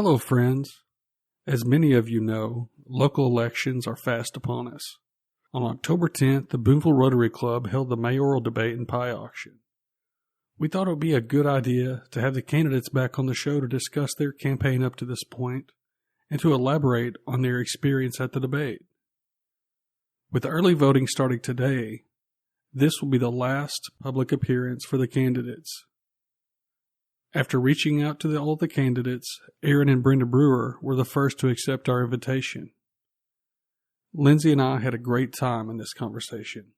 Hello, friends. As many of you know, local elections are fast upon us. On October 10th, the Booneville Rotary Club held the mayoral debate and pie auction. We thought it would be a good idea to have the candidates back on the show to discuss their campaign up to this point and to elaborate on their experience at the debate. With early voting starting today, this will be the last public appearance for the candidates. After reaching out to all the candidates, Aaron and Brenda Brewer were the first to accept our invitation. Lindsey and I had a great time in this conversation.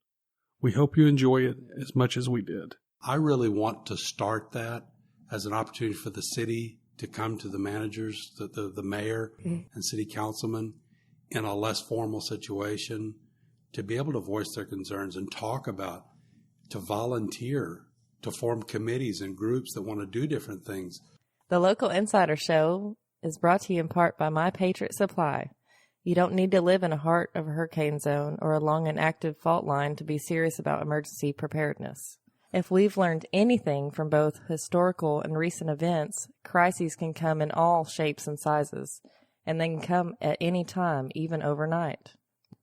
We hope you enjoy it as much as we did. I really want to start that as an opportunity for the city to come to the managers, the mayor and city councilmen in a less formal situation, to be able to voice their concerns and talk about, to volunteer, to form committees and groups that want to do different things. The Local Insider Show is brought to you in part by My Patriot Supply. You don't need to live in the heart of a hurricane zone or along an active fault line to be serious about emergency preparedness. If we've learned anything from both historical and recent events, crises can come in all shapes and sizes, and they can come at any time, even overnight.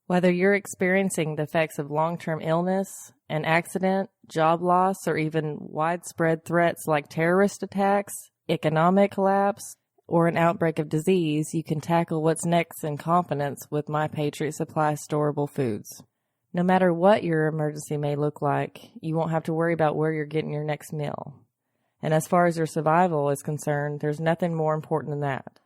Whether you're experiencing the effects of long-term illness, an accident, job loss, or even widespread threats like terrorist attacks, economic collapse, or an outbreak of disease, you can tackle what's next in confidence with My Patriot Supply storable foods. No matter what your emergency may look like, you won't have to worry about where you're getting your next meal. And as far as your survival is concerned, there's nothing more important than that.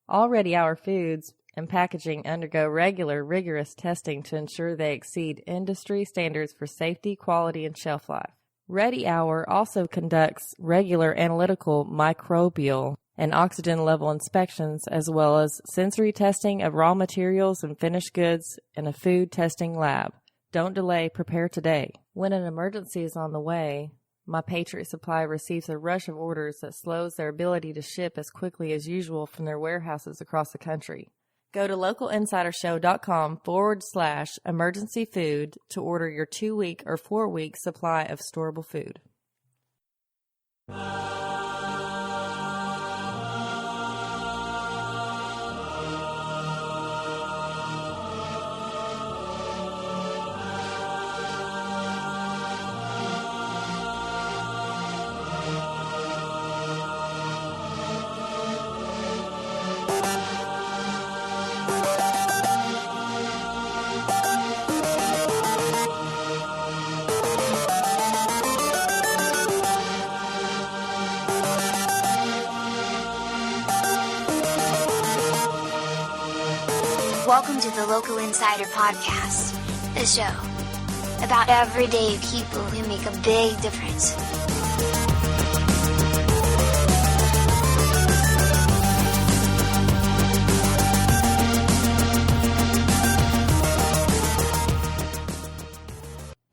Already our foods and packaging undergo regular, rigorous testing to ensure they exceed industry standards for safety, quality, and shelf life. Ready Hour also conducts regular analytical, microbial, and oxygen level inspections, as well as sensory testing of raw materials and finished goods in a food testing lab. Don't delay, prepare today. When an emergency is on the way, My Patriot Supply receives a rush of orders that slows their ability to ship as quickly as usual from their warehouses across the country. Go to localinsidershow.com/emergency food to order your 2-week or 4-week supply of storable food. Welcome to the Local Insider Podcast, the show about everyday people who make a big difference.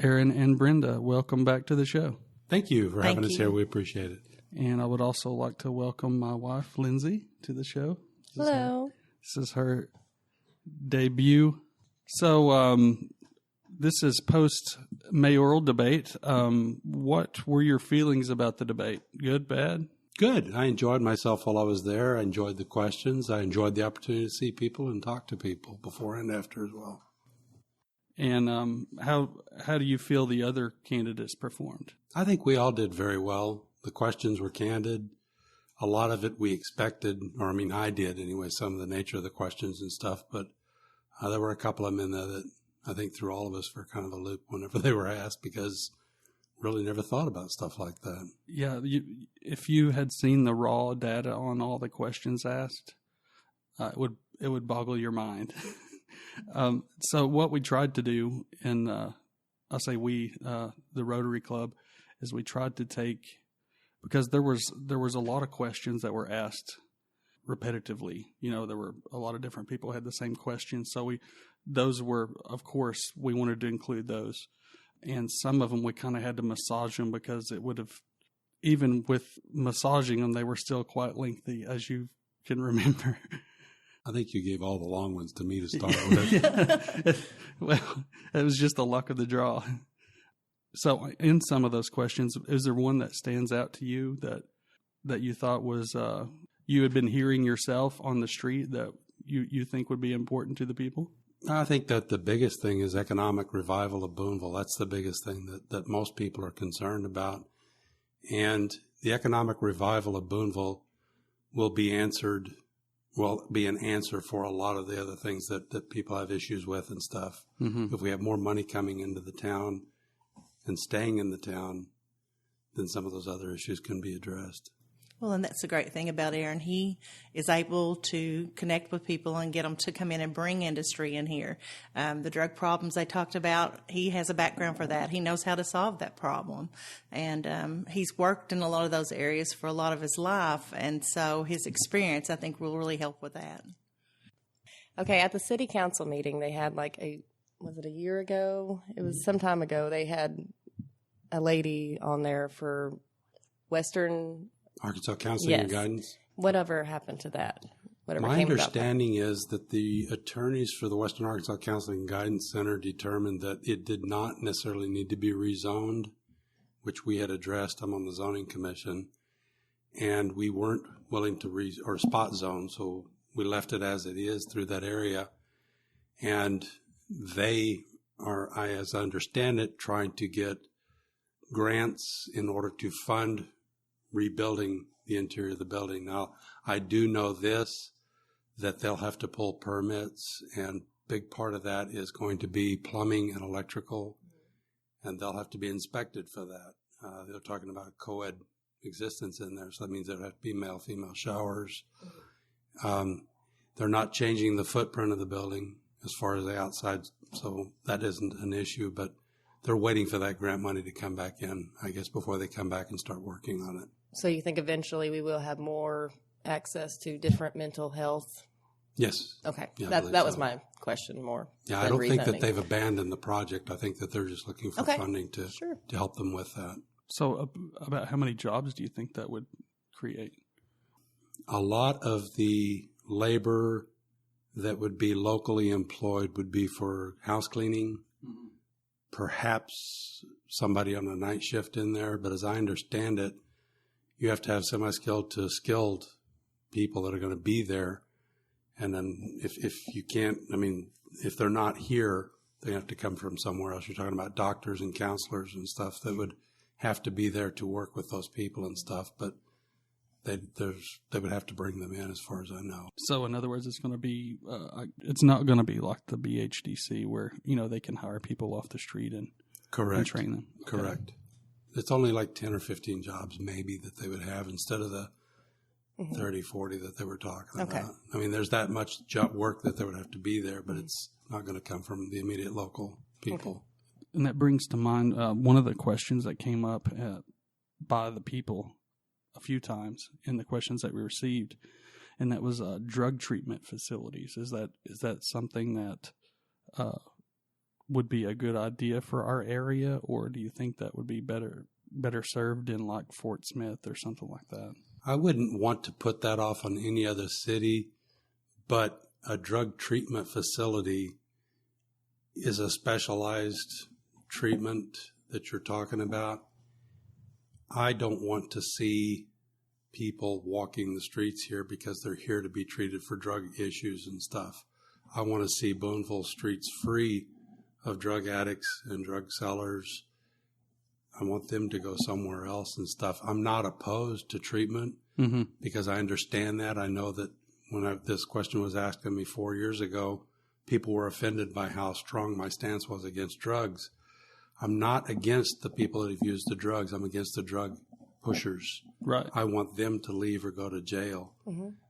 Aaron and Brenda, welcome back to the show. Thank you for having us here. We appreciate it. And I would also like to welcome my wife, Lindsey, to the show. Hello. This is her debut. So this is post-mayoral debate. What were your feelings about the debate? Good, bad? Good. I enjoyed myself while I was there. I enjoyed the questions. I enjoyed the opportunity to see people and talk to people before and after as well. And how do you feel the other candidates performed? I think we all did very well. The questions were candid. A lot of it we expected, or I did anyway, some of the nature of the questions and stuff, but there were a couple of them in there that I think threw all of us for kind of a loop whenever they were asked, because really never thought about stuff like that. Yeah, if you had seen the raw data on all the questions asked, it would boggle your mind. So what we tried to do, and I'll say we, the Rotary Club, is we tried to take, because there was a lot of questions that were asked repetitively. There were a lot of different people who had the same questions. So those were, of course, we wanted to include those. And some of them we kind of had to massage them, because it would have, even with massaging them, they were still quite lengthy, as you can remember. I think you gave all the long ones to me to start with. Well, it was just the luck of the draw. So in some of those questions, is there one that stands out to you that you thought was you had been hearing yourself on the street that you think would be important to the people? I think that the biggest thing is economic revival of Booneville. That's the biggest thing that most people are concerned about. And the economic revival of Booneville will be an answer for a lot of the other things that people have issues with and stuff. Mm-hmm. If we have more money coming into the town and staying in the town, then some of those other issues can be addressed. Well, and that's the great thing about Aaron. He is able to connect with people and get them to come in and bring industry in here. The drug problems they talked about, he has a background for that. He knows how to solve that problem. And he's worked in a lot of those areas for a lot of his life. And so his experience, I think, will really help with that. Okay, at the city council meeting, they had was it a year ago? It was some time ago. They had a lady on there for Western Arkansas Counseling and Guidance. Whatever happened to that? My understanding is that the attorneys for the Western Arkansas Counseling and Guidance Center determined that it did not necessarily need to be rezoned, which we had addressed. I'm on the zoning commission, and we weren't willing to or spot zone, so we left it as it is through that area. And they are, as I understand it, trying to get grants in order to fund rebuilding the interior of the building. Now, I do know that they'll have to pull permits, and big part of that is going to be plumbing and electrical, and they'll have to be inspected for that. They're talking about co-ed existence in there, so that means there have to be male-female showers. They're not changing the footprint of the building as far as the outside, so that isn't an issue, but they're waiting for that grant money to come back in, I guess, before they come back and start working on it. So you think eventually we will have more access to different mental health? Yes. Okay. Yeah, that was my question more. Yeah, I don't think that they've abandoned the project. I think that they're just looking for funding to help them with that. So about how many jobs do you think that would create? A lot of the labor that would be locally employed would be for house cleaning, perhaps somebody on a night shift in there. But as I understand it, you have to have semi-skilled to skilled people that are going to be there. And then if you can't, if they're not here, they have to come from somewhere else. You're talking about doctors and counselors and stuff that would have to be there to work with those people and stuff. But they would have to bring them in, as far as I know. So in other words, it's going to be, it's not going to be like the BHDC where, they can hire people off the street and train them. Okay. Correct. It's only like 10 or 15 jobs maybe that they would have instead of the 30, 40 that they were talking about. There's that much job work that there would have to be there, but it's not going to come from the immediate local people. Okay. And that brings to mind one of the questions that came up by the people a few times in the questions that we received, and that was drug treatment facilities. Is that something that would be a good idea for our area, or do you think that would be better served in like Fort Smith or something like that? I wouldn't want to put that off on any other city, but a drug treatment facility is a specialized treatment that you're talking about. I don't want to see people walking the streets here because they're here to be treated for drug issues and stuff. I want to see Booneville streets free of drug addicts and drug sellers. I want them to go somewhere else and stuff. I'm not opposed to treatment because I understand that. I know that when this question was asked of me 4 years ago, people were offended by how strong my stance was against drugs. I'm not against the people that have used the drugs. I'm against the drug pushers. Right. I want them to leave or go to jail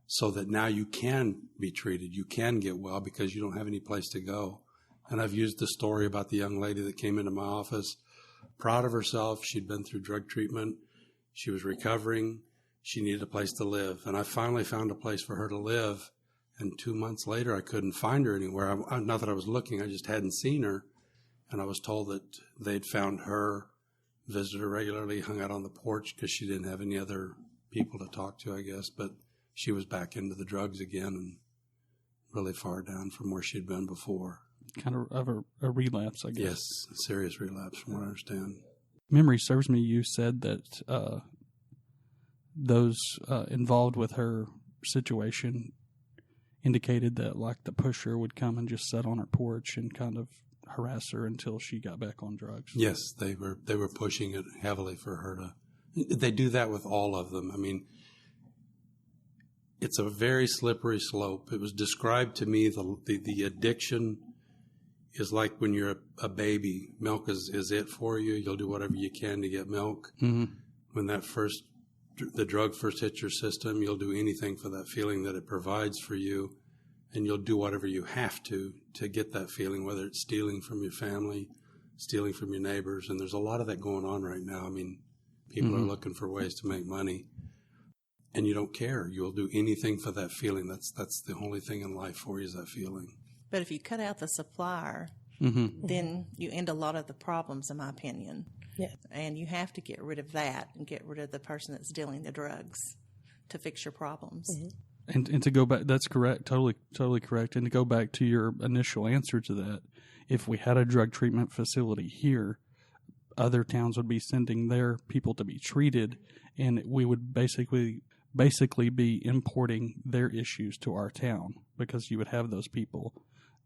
so that now you can be treated. You can get well because you don't have any place to go. And I've used the story about the young lady that came into my office, proud of herself. She'd been through drug treatment. She was recovering. She needed a place to live. And I finally found a place for her to live. And 2 months later, I couldn't find her anywhere. Not that I was looking, I just hadn't seen her. And I was told that they'd found her, visited her regularly, hung out on the porch because she didn't have any other people to talk to, I guess. But she was back into the drugs again and really far down from where she'd been before. Kind of a relapse, I guess. Yes, a serious relapse from what I understand. Memory serves me, you said that those involved with her situation indicated that like the pusher would come and just sit on her porch and kind of harass her until she got back on drugs. Yes, they were pushing it heavily for her to. They do that with all of them. I mean, it's a very slippery slope. It was described to me the addiction is like when you're a baby. Milk is it for you. You'll do whatever you can to get milk. Mm-hmm. When the drug first hits your system, you'll do anything for that feeling that it provides for you, and you'll do whatever you have to get that feeling, whether it's stealing from your family, stealing from your neighbors. And there's a lot of that going on right now. I mean, people are looking for ways to make money, and you don't care. You'll do anything for that feeling. That's the only thing in life for you is that feeling. But if you cut out the supplier, then you end a lot of the problems, in my opinion. Yeah. And you have to get rid of that and get rid of the person that's dealing the drugs to fix your problems. Mm-hmm. And to go back, that's correct, totally correct. And to go back to your initial answer to that, if we had a drug treatment facility here, other towns would be sending their people to be treated, and we would basically be importing their issues to our town, because you would have those people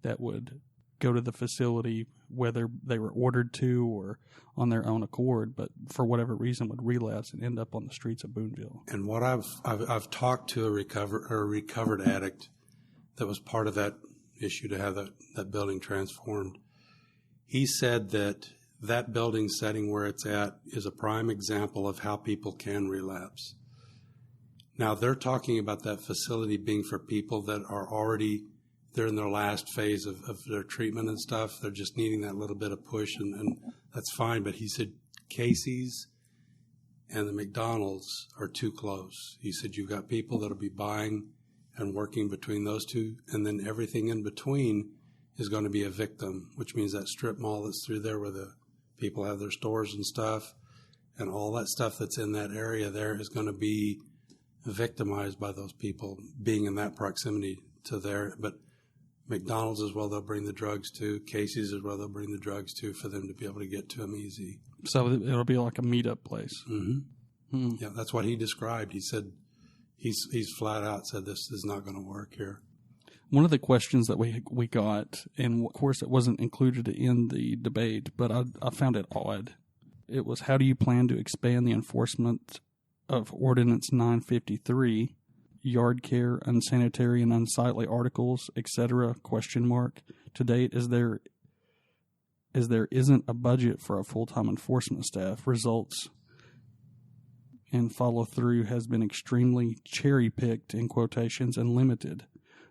that would go to the facility, whether they were ordered to or on their own accord, but for whatever reason would relapse and end up on the streets of Booneville. And what I've talked to a recovered addict that was part of that issue to have that building transformed. He said that building setting where it's at is a prime example of how people can relapse. Now, they're talking about that facility being for people that are already, they're in their last phase of their treatment and stuff. They're just needing that little bit of push, and that's fine. But he said Casey's and the McDonald's are too close. He said you've got people that'll be buying and working between those two, and then everything in between is going to be a victim, which means that strip mall that's through there where the people have their stores and stuff, and all that stuff that's in that area there is going to be victimized by those people being in that proximity to there. But McDonald's as well, they'll bring the drugs to. Casey's as well, they'll bring the drugs to for them to be able to get to them easy. So it'll be like a meetup place. Mm-hmm. Yeah, that's what he described. He said he's flat out said this is not going to work here. One of the questions that we got, and of course it wasn't included in the debate, but I found it odd. It was, how do you plan to expand the enforcement of Ordinance 953, yard care, unsanitary and unsightly articles, etc., ? To date, as there isn't a budget for a full-time enforcement staff, results and follow-through has been extremely cherry-picked, in quotations, and limited.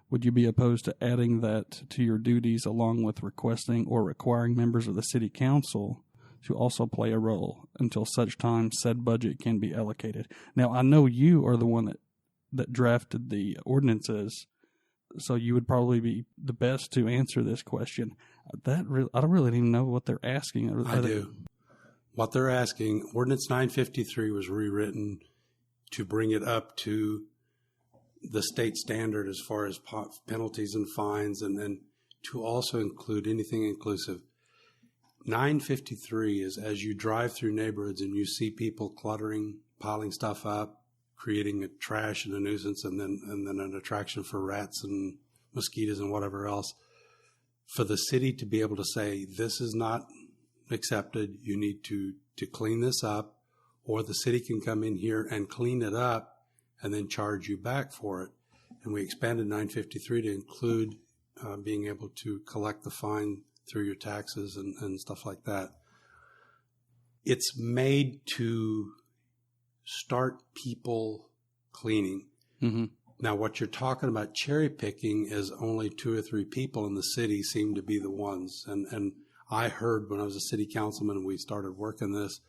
Would you be opposed to adding that to your duties along with requesting or requiring members of the City Council to also play a role until such time said budget can be allocated? Now, I know you are the one that drafted the ordinances, so you would probably be the best to answer this question. I don't really even know what they're asking. I do. What they're asking, Ordinance 953 was rewritten to bring it up to the state standard as far as penalties and fines, and then to also include anything inclusive. 953 is as you drive through neighborhoods and you see people cluttering, piling stuff up, creating a trash and a nuisance, and then an attraction for rats and mosquitoes and whatever else. For the city to be able to say, this is not accepted, you need to clean this up, or the city can come in here and clean it up and then charge you back for it. And we expanded 953 to include being able to collect the fine through your taxes and stuff like that. It's made to start people cleaning. Mm-hmm. Now, what you're talking about cherry picking is only 2 or 3 people in the city seem to be the ones. And I heard when I was a city councilman and we started working this,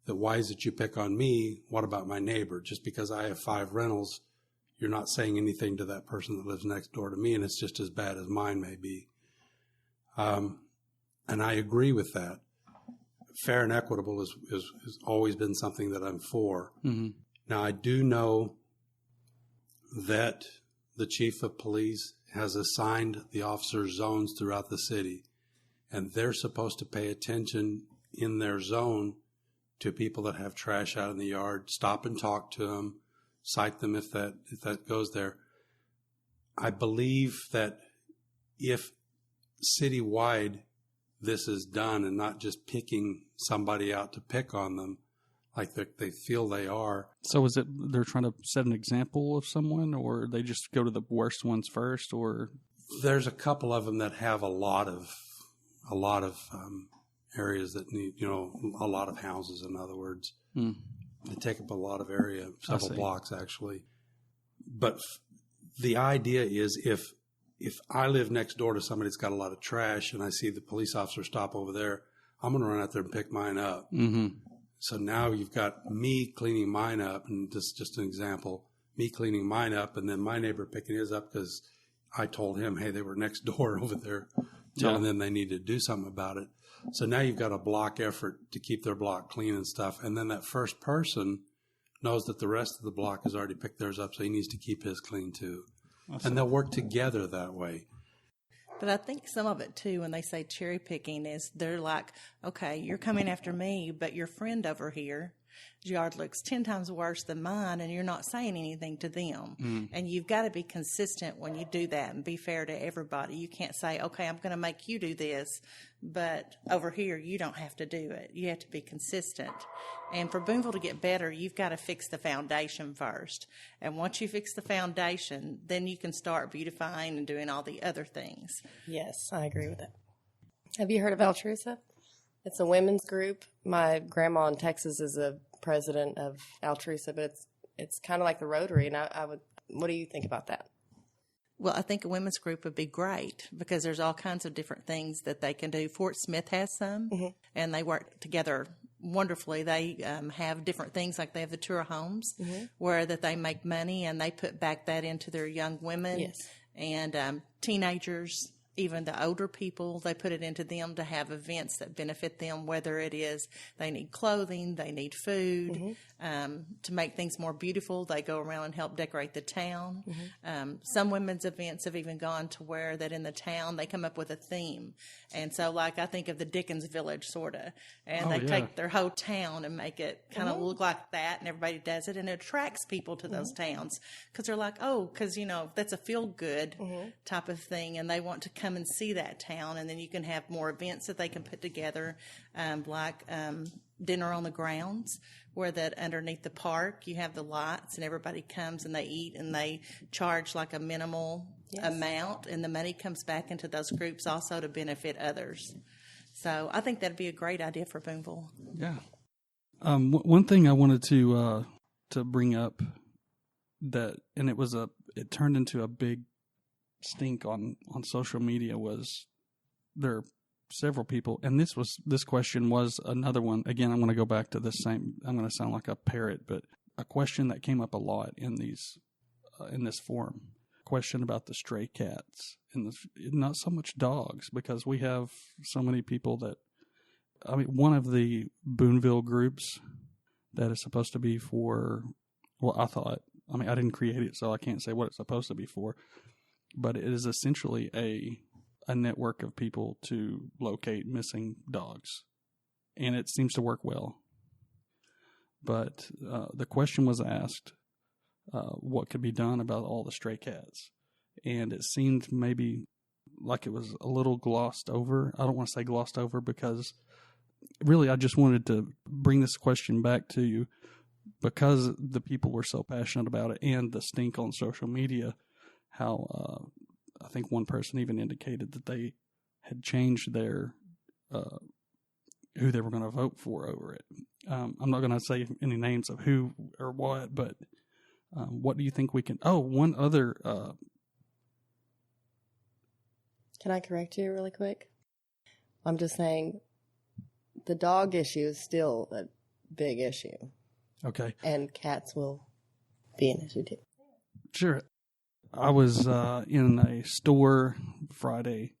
that why is it you pick on me? What about my neighbor? Just because I have 5 rentals, you're not saying anything to that person that lives next door to me, and it's just as bad as mine may be. And I agree with that. Fair and equitable has always been something that I'm for. Mm-hmm. Now, I do know that the chief of police has assigned the officers zones throughout the city, and they're supposed to pay attention in their zone to people that have trash out in the yard, stop and talk to them, cite them if that goes there. I believe that if citywide this is done and not just picking somebody out to pick on them like they feel they are. So is it they're trying to set an example of someone, or they just go to the worst ones first? Or there's a couple of them that have a lot of areas that need, a lot of houses, in other words. They take up a lot of area, several blocks actually. But the idea is if I live next door to somebody that's got a lot of trash and I see the police officer stop over there, I'm going to run out there and pick mine up. Mm-hmm. So now you've got me cleaning mine up, and this is just an example, me cleaning mine up, and then my neighbor picking his up because I told him, hey, they were next door over there, telling them they need to do something about it. So now you've got a block effort to keep their block clean and stuff. And then that first person knows that the rest of the block has already picked theirs up, so he needs to keep his clean too. And they'll work together that way. But I think some of it, too, when they say cherry picking, is they're like, okay, you're coming after me, but your friend over here, his yard looks 10 times worse than mine, and you're not saying anything to them. And you've got to be consistent when you do that and be fair to everybody. You can't say, okay, I'm going to make you do this, but over here you don't have to do it. You have to be consistent. And for Booneville to get better, you've got to fix the foundation first. And once you fix the foundation, then you can start beautifying and doing all the other things. Yes, I agree with that. Have you heard of Altrusa? It's a women's group. My grandma in Texas is a president of Altrusa, but it's kind of like the Rotary. And what do you think about that? Well, I think a women's group would be great because there's all kinds of different things that they can do. Fort Smith has some, and they work together wonderfully. They have different things, like they have the tour homes where that they make money, and they put back that into their young women and teenagers. Even the older people, they put it into them to have events that benefit them, whether it is they need clothing, they need food, to make things more beautiful. They go around and help decorate the town. Some women's events have even gone to where that in the town they come up with a theme. And so, like, I think of the Dickens Village, sort of, and they take their whole town and make it kind of look like that, and everybody does it, and it attracts people to those towns because they're like, because, that's a feel-good type of thing, and they want to come and see that town. And then you can have more events that they can put together, like dinner on the grounds, where that underneath the park you have the lights and everybody comes and they eat, and they charge like a minimal amount, and the money comes back into those groups also to benefit others. So I think that'd be a great idea for Booneville. Yeah. One thing I wanted to bring up and it turned into a big stink on social media, was there are several people, and this question was another one. Again, I'm going to go back to the same. I'm going to sound like a parrot, but a question that came up a lot in this forum. Question about the stray cats and not so much dogs, because we have so many people that. I mean, one of the Booneville groups that is supposed to be for. Well, I didn't create it, so I can't say what it's supposed to be for. But it is essentially a network of people to locate missing dogs. And it seems to work well. But the question was asked, what could be done about all the stray cats? And it seemed maybe like it was a little glossed over. I don't want to say glossed over because really I just wanted to bring this question back to you because the people were so passionate about it and the stink on social media. How I think one person even indicated that they had changed their who they were going to vote for over it. I'm not going to say any names of who or what, but what do you think we can? Oh, one other. Can I correct you really quick? I'm just saying the dog issue is still a big issue. Okay. And cats will be an issue too. Sure. I was in a store Friday,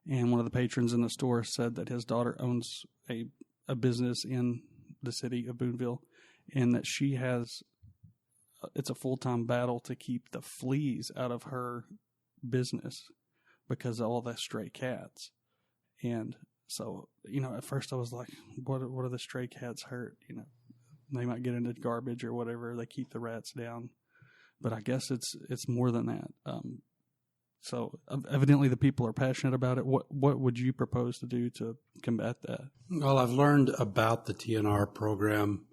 and one of the patrons in the store said that his daughter owns a business in the city of Booneville, and that she has it's a full-time battle to keep the fleas out of her business because of all the stray cats. And so, at first I was like, what are the stray cats hurt? They might get into garbage or whatever. They keep the rats down. but I guess it's more than that. So evidently the people are passionate about it. What would you propose to do to combat that? Well, I've learned about the TNR program,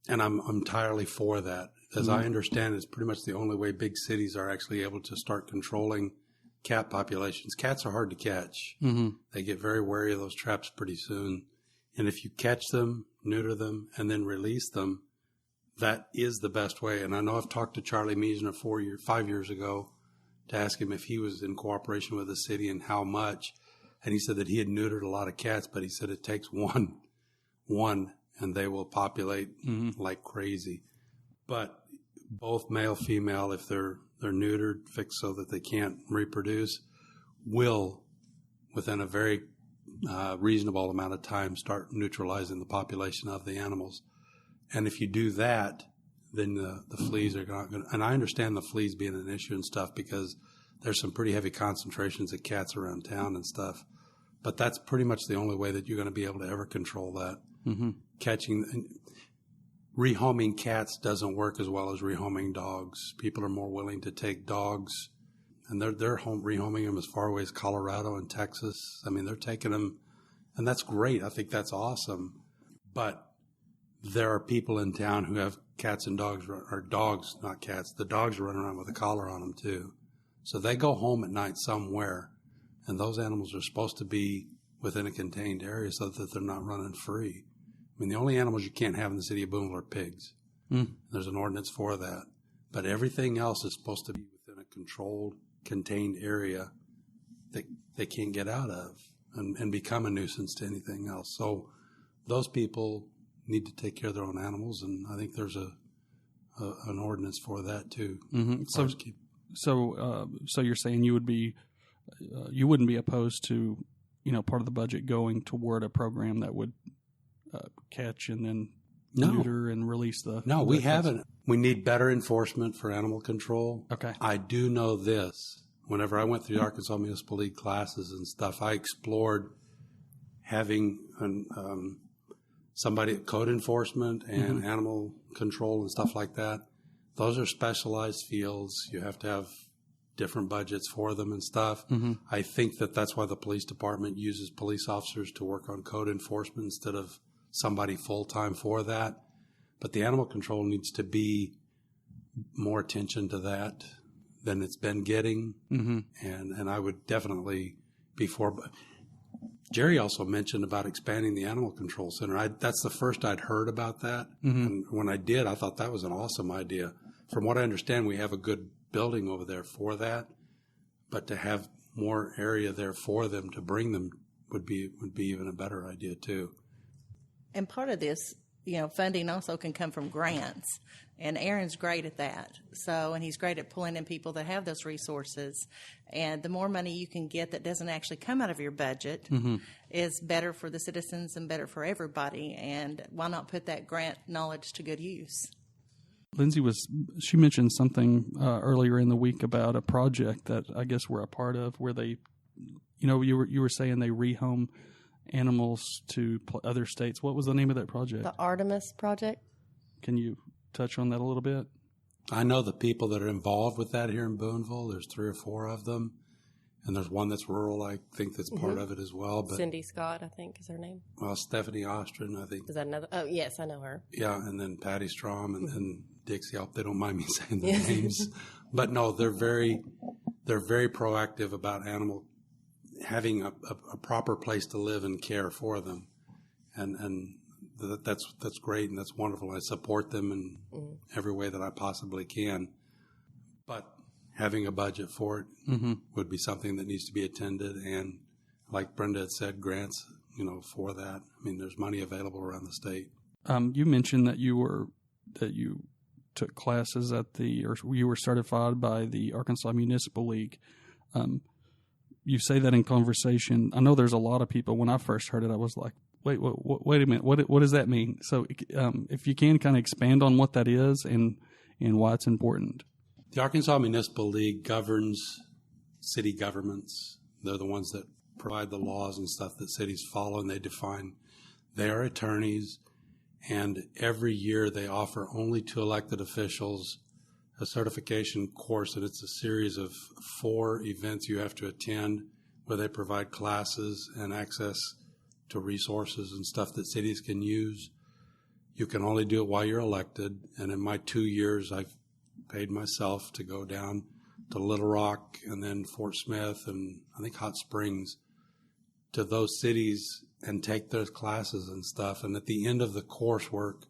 and I'm entirely for that. As I understand, it's pretty much the only way big cities are actually able to start controlling cat populations. Cats are hard to catch. They get very wary of those traps pretty soon. And if you catch them, neuter them, and then release them, that is the best way. And I know I've talked to Charlie Meisner 5 years ago to ask him if he was in cooperation with the city and how much. And he said that he had neutered a lot of cats, but he said it takes one, and they will populate like crazy. But both male, female, if they're neutered, fixed so that they can't reproduce, will, within a very reasonable amount of time, start neutralizing the population of the animals. And if you do that, then the fleas are not going to, and I understand the fleas being an issue and stuff because there's some pretty heavy concentrations of cats around town and stuff. But that's pretty much the only way that you're going to be able to ever control that. Rehoming cats doesn't work as well as rehoming dogs. People are more willing to take dogs, and they're rehoming them as far away as Colorado and Texas. I mean, they're taking them, and that's great. I think that's awesome. But there are people in town who have cats and dogs, or dogs, not cats. The dogs are running around with a collar on them too. So they go home at night somewhere, and those animals are supposed to be within a contained area so that they're not running free. I mean, the only animals you can't have in the city of Booneville are pigs. There's an ordinance for that. But everything else is supposed to be within a controlled, contained area that they can't get out of and become a nuisance to anything else. So those people need to take care of their own animals, and I think there's an ordinance for that too. So you're saying you wouldn't be opposed to, part of the budget going toward a program that would catch and then neuter and release the... No, we haven't. We need better enforcement for animal control. Okay. I do know this. Whenever I went through the Arkansas Municipal League classes and stuff, I explored having somebody at code enforcement and animal control and stuff like that. Those are specialized fields. You have to have different budgets for them and stuff. I think that's why the police department uses police officers to work on code enforcement instead of somebody full-time for that. But the animal control needs to be more attention to that than it's been getting. And I would definitely be for... Jerry also mentioned about expanding the animal control center. That's the first I'd heard about that. And when I did, I thought that was an awesome idea. From what I understand, we have a good building over there for that. But to have more area there for them to bring them would be even a better idea too. And part of this, funding also can come from grants. And Aaron's great at that. And he's great at pulling in people that have those resources. And the more money you can get that doesn't actually come out of your budget is better for the citizens and better for everybody. And why not put that grant knowledge to good use? Lindsey she mentioned something earlier in the week about a project that I guess we're a part of where they, you were saying they rehome animals to other states. What was the name of that project? The Artemis Project. Can you touch on that a little bit? I know the people that are involved with that here in Booneville. There's 3 or 4 of them. And there's one that's rural, I think, that's part of it as well. But Cindy Scott, I think, is her name. Well, Stephanie Ostrin, I think. Is that another? Oh, yes, I know her. Yeah, and then Patty Strom and Dixie. I hope they don't mind me saying their names. But no, they're very proactive about animal having a proper place to live and care for them, and that's great and that's wonderful. I support them in every way that I possibly can, but having a budget for it would be something that needs to be attended, and like Brenda had said, grants for that. I mean, there's money available around the state. You mentioned that you took classes or you were certified by the Arkansas Municipal League. You say that in conversation. I know there's a lot of people. When I first heard it, I was like, wait a minute. What does that mean? So if you can kind of expand on what that is and why it's important. The Arkansas Municipal League governs city governments. They're the ones that provide the laws and stuff that cities follow, and they define. They are attorneys, and every year they offer only to elected officials a certification course, and it's a series of 4 events you have to attend where they provide classes and access to resources and stuff that cities can use. You can only do it while you're elected. And in my 2 years, I've paid myself to go down to Little Rock and then Fort Smith and I think Hot Springs, to those cities and take those classes and stuff. And at the end of the coursework,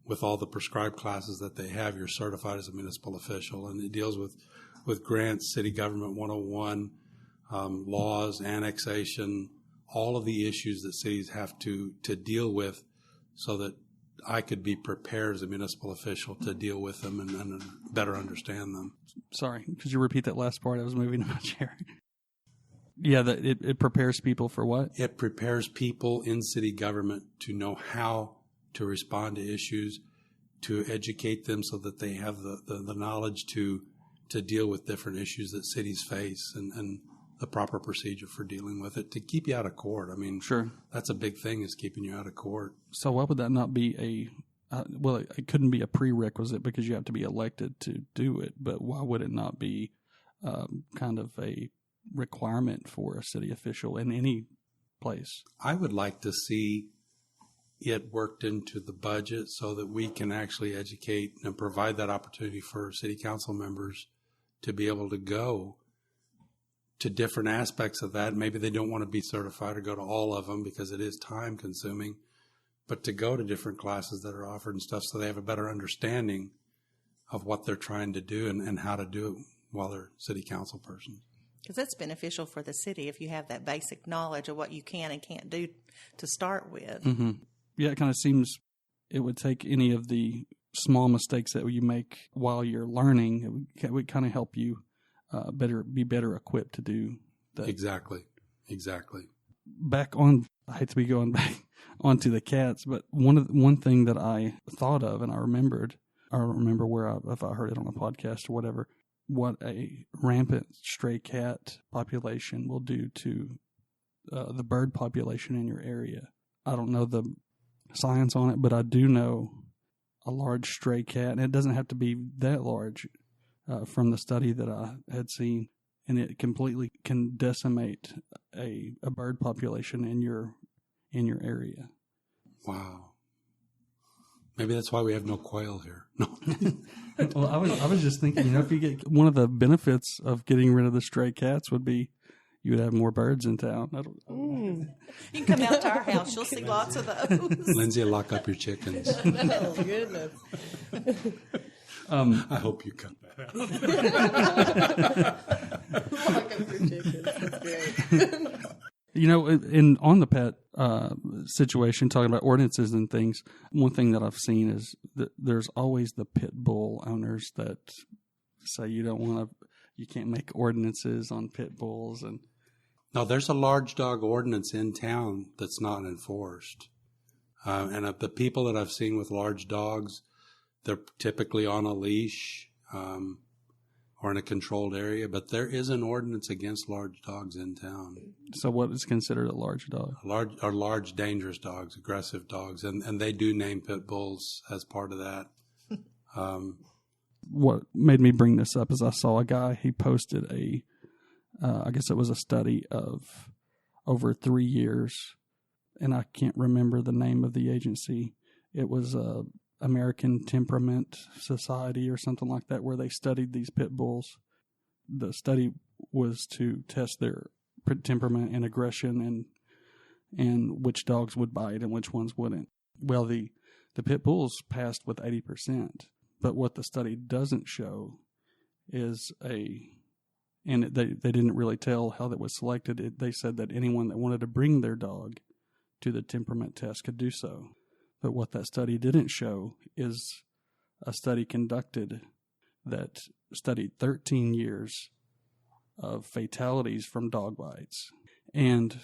with all the prescribed classes that they have, you're certified as a municipal official. And it deals with grants, city government 101, laws, annexation, all of the issues that cities have to deal with, so that I could be prepared as a municipal official to deal with them and better understand them. Sorry, could you repeat that last part? I was moving in my chair. Yeah, it prepares people for what? It prepares people in city government to know how to respond to issues, to educate them so that they have the knowledge to deal with different issues that cities face and the proper procedure for dealing with it, to keep you out of court. I mean, sure, that's a big thing, is keeping you out of court. So why would that not be well, it couldn't be a prerequisite because you have to be elected to do it, but why would it not be kind of a requirement for a city official in any place? I would like to see it worked into the budget so that we can actually educate and provide that opportunity for city council members to be able to go to different aspects of that. Maybe they don't want to be certified or go to all of them because it is time consuming, but to go to different classes that are offered and stuff so they have a better understanding of what they're trying to do and how to do it while they're city council persons. Because that's beneficial for the city if you have that basic knowledge of what you can and can't do to start with. Mm-hmm. Yeah, it kind of seems it would take any of the small mistakes that you make while you're learning. It would kind of help you be better equipped to do that. Exactly. Back on, I hate to be going back onto the cats, but one thing that I thought of and I remembered, I don't remember if I heard it on a podcast or whatever, what a rampant stray cat population will do to the bird population in your area. I don't know the science on it, but I do know a large stray cat, and it doesn't have to be that large, from the study that I had seen, and it completely can decimate a bird population in your area. Wow. Maybe that's why we have no quail here. No. Well, I was just thinking, if you get one of the benefits of getting rid of the stray cats would be you would have more birds in town. I don't know. You can come out to our house. You'll see lots of those. Lindsay, lock up your chickens. Oh, goodness. I hope you cut that out. Lock up your chickens. That's great. On the pet situation, talking about ordinances and things, one thing that I've seen is that there's always the pit bull owners that say you can't make ordinances on pit bulls. And no, there's a large dog ordinance in town that's not enforced. And of the people that I've seen with large dogs, they're typically on a leash or in a controlled area, but there is an ordinance against large dogs in town. So what is considered a large dog? Large dangerous dogs, aggressive dogs, and they do name pit bulls as part of that. What made me bring this up is I saw a guy, he posted I guess it was a study of over 3 years, and I can't remember the name of the agency. It was American Temperament Society or something like that, where they studied these pit bulls. The study was to test their temperament and aggression and which dogs would bite and which ones wouldn't. Well, the pit bulls passed with 80%, but what the study doesn't show is and they didn't really tell how that was selected. They said that anyone that wanted to bring their dog to the temperament test could do so. But what that study didn't show is a study conducted that studied 13 years of fatalities from dog bites. And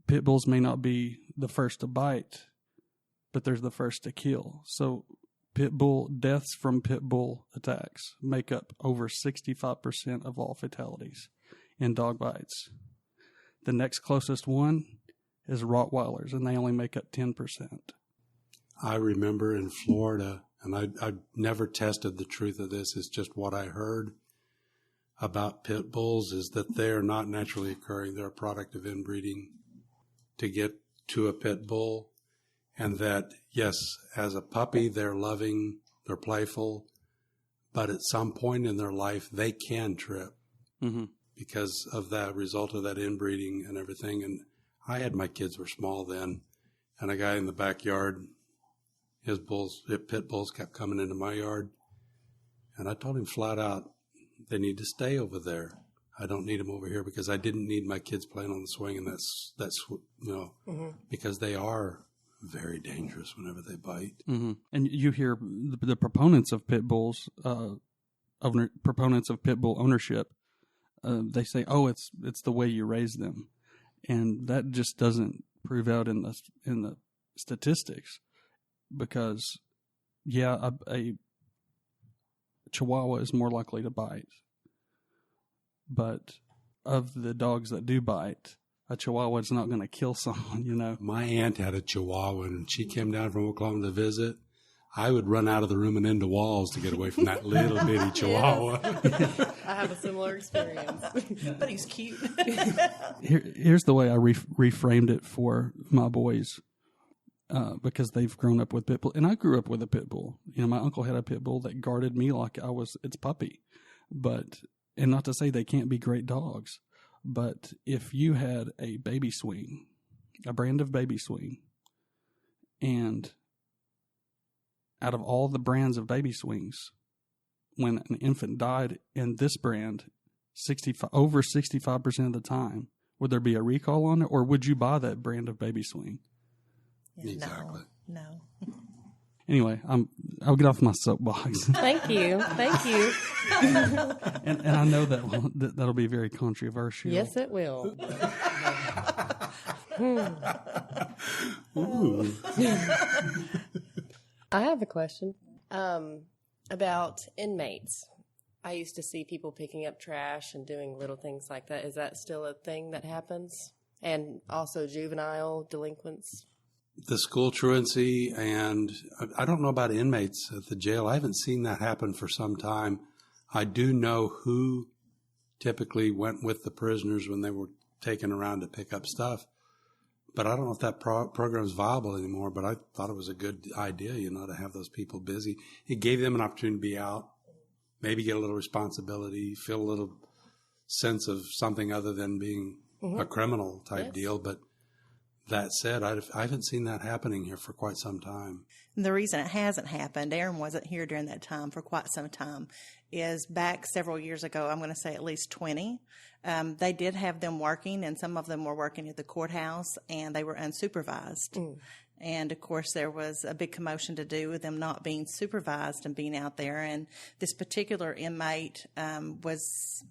pit bulls may not be the first to bite, but they're the first to kill. So deaths from pit bull attacks make up over 65% of all fatalities in dog bites. The next closest one is Rottweilers, and they only make up 10%. I remember in Florida, and I never tested the truth of this. It's just what I heard about pit bulls is that they're not naturally occurring. They're a product of inbreeding to get to a pit bull. And that, yes, as a puppy, they're loving, they're playful, but at some point in their life, they can trip because of that result of that inbreeding and everything. And I had my kids were small then, and a guy in the backyard, his pit bulls kept coming into my yard. And I told him flat out, they need to stay over there. I don't need them over here because I didn't need my kids playing on the swing. And that's because they are very dangerous whenever they bite. And you hear the proponents of pit bulls, proponents of pit bull ownership, they say, "Oh, it's the way you raise them," and that just doesn't prove out in the statistics, because a Chihuahua is more likely to bite, but of the dogs that do bite, a Chihuahua is not going to kill someone, My aunt had a Chihuahua, and she came down from Oklahoma to visit. I would run out of the room and into walls to get away from that little bitty Chihuahua. I have a similar experience. But he's cute. Here's the way I reframed it for my boys, because they've grown up with pit bull, and I grew up with a pit bull. My uncle had a pit bull that guarded me like I was its puppy. And not to say they can't be great dogs, but if you had a baby swing, a brand of baby swing, and out of all the brands of baby swings, when an infant died in this brand, over 65% of the time, would there be a recall on it, or would you buy that brand of baby swing? Exactly. No. Anyway, I'll get off my soapbox. Thank you. and I know that'll be very controversial. Yes, it will. Ooh. I have a question about inmates. I used to see people picking up trash and doing little things like that. Is that still a thing that happens? And also juvenile delinquents? The school truancy, and I don't know about inmates at the jail. I haven't seen that happen for some time. I do know who typically went with the prisoners when they were taken around to pick up stuff. But I don't know if that program is viable anymore, but I thought it was a good idea, to have those people busy. It gave them an opportunity to be out, maybe get a little responsibility, feel a little sense of something other than being a criminal type deal. But that said, I haven't seen that happening here for quite some time. And the reason it hasn't happened, Aaron wasn't here during that time for quite some time, is back several years ago, I'm going to say at least 20, they did have them working, and some of them were working at the courthouse, and they were unsupervised. And, of course, there was a big commotion to do with them not being supervised and being out there. And this particular inmate was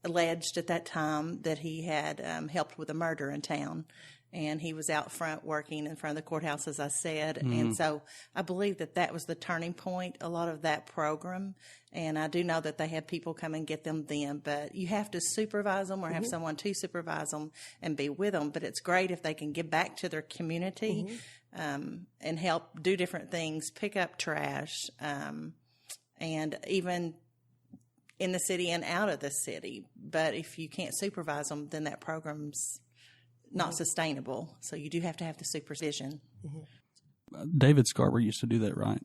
alleged at that time that he had helped with a murder in town. And he was out front working in front of the courthouse, as I said. And so I believe that was the turning point, a lot of that program. And I do know that they had people come and get them then. But you have to supervise them or have someone to supervise them and be with them. But it's great if they can give back to their community and help do different things, pick up trash, and even in the city and out of the city. But if you can't supervise them, then that program's not sustainable. So you do have to have the supervision. David Scarver used to do that, right?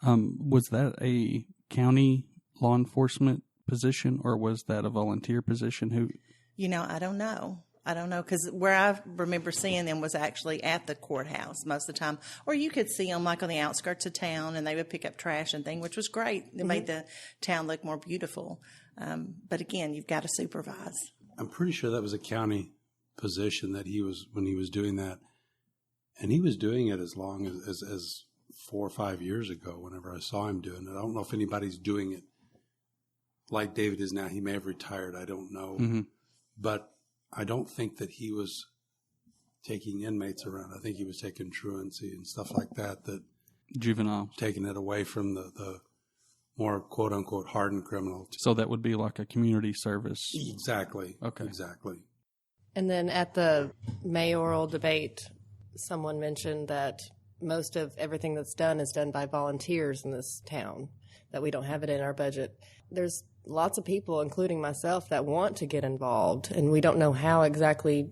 Was that a county law enforcement position, or was that a volunteer position? I don't know. Because where I remember seeing them was actually at the courthouse most of the time. Or you could see them like on the outskirts of town, and they would pick up trash and things, which was great. It made the town look more beautiful. But again, you've got to supervise. I'm pretty sure that was a county position that when he was doing that. And he was doing it as long as 4 or 5 years ago whenever I saw him doing it. I don't know if anybody's doing it like David is now. He may have retired. I don't know. But I don't think that he was taking inmates around. I think he was taking truancy and stuff like that juvenile, taking it away from the more quote-unquote hardened criminal. So that would be like a community service. Exactly. Okay. Exactly. And then at the mayoral debate, someone mentioned that most of everything that's done is done by volunteers in this town, that we don't have it in our budget. There's lots of people, including myself, that want to get involved, and we don't know how exactly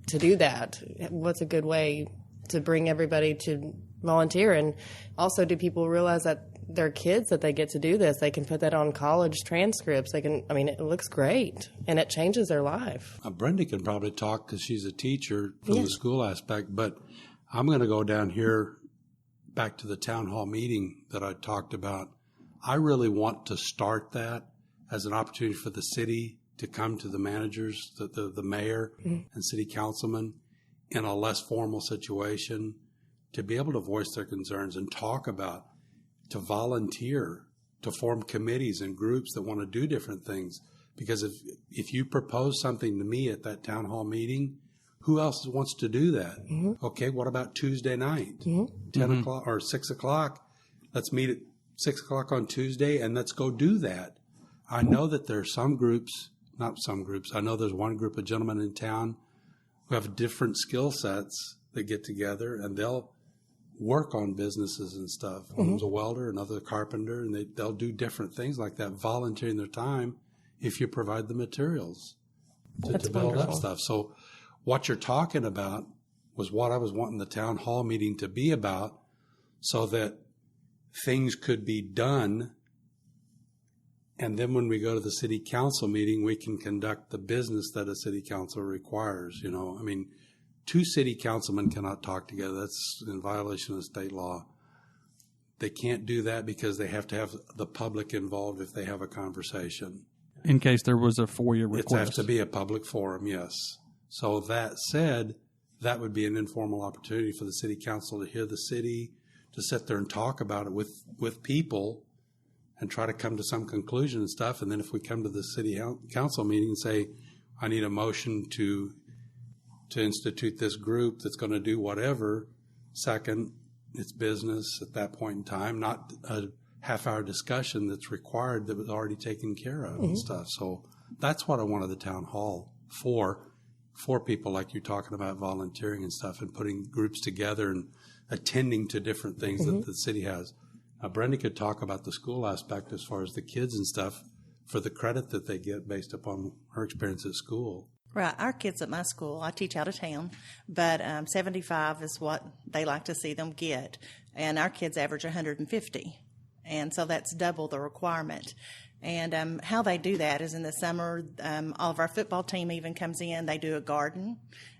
to do that. What's a good way to bring everybody to volunteer? And also, do people realize that their kids that they get to do this, they can put that on college transcripts. It looks great, and it changes their life. Brenda can probably talk because she's a teacher from the school aspect, but I'm going to go down here back to the town hall meeting that I talked about. I really want to start that as an opportunity for the city to come to the managers, the mayor and city councilmen in a less formal situation, to be able to voice their concerns and talk about, to volunteer, to form committees and groups that want to do different things. Because if you propose something to me at that town hall meeting, who else wants to do that? Okay, what about Tuesday night, 10 o'clock or 6 o'clock? Let's meet at 6 o'clock on Tuesday and let's go do that. I know that there are some groups, not some groups, I know there's one group of gentlemen in town who have different skill sets that get together and they'll work on businesses and stuff. One's a welder, another a carpenter, and they'll do different things like that, volunteering their time if you provide the materials to build up stuff. So what you're talking about was what I was wanting the town hall meeting to be about, so that things could be done. And then when we go to the city council meeting, we can conduct the business that a city council requires. Two city councilmen cannot talk together. That's in violation of state law. They can't do that because they have to have the public involved if they have a conversation. In case there was a FOIA request. It has to be a public forum, yes. So that said, that would be an informal opportunity for the city council to hear the city, to sit there and talk about it with people and try to come to some conclusion and stuff. And then if we come to the city council meeting and say, I need a motion to institute this group that's going to do whatever. Second, it's business at that point in time, not a half-hour discussion that's required that was already taken care of and stuff. So that's what I wanted the town hall for people like you're talking about, volunteering and stuff and putting groups together and attending to different things that the city has. Now, Brenda could talk about the school aspect as far as the kids and stuff for the credit that they get based upon her experience at school. Right. Our kids at my school, I teach out of town, but 75 is what they like to see them get. And our kids average 150. And so that's double the requirement. And how they do that is in the summer, all of our football team even comes in. They do a garden,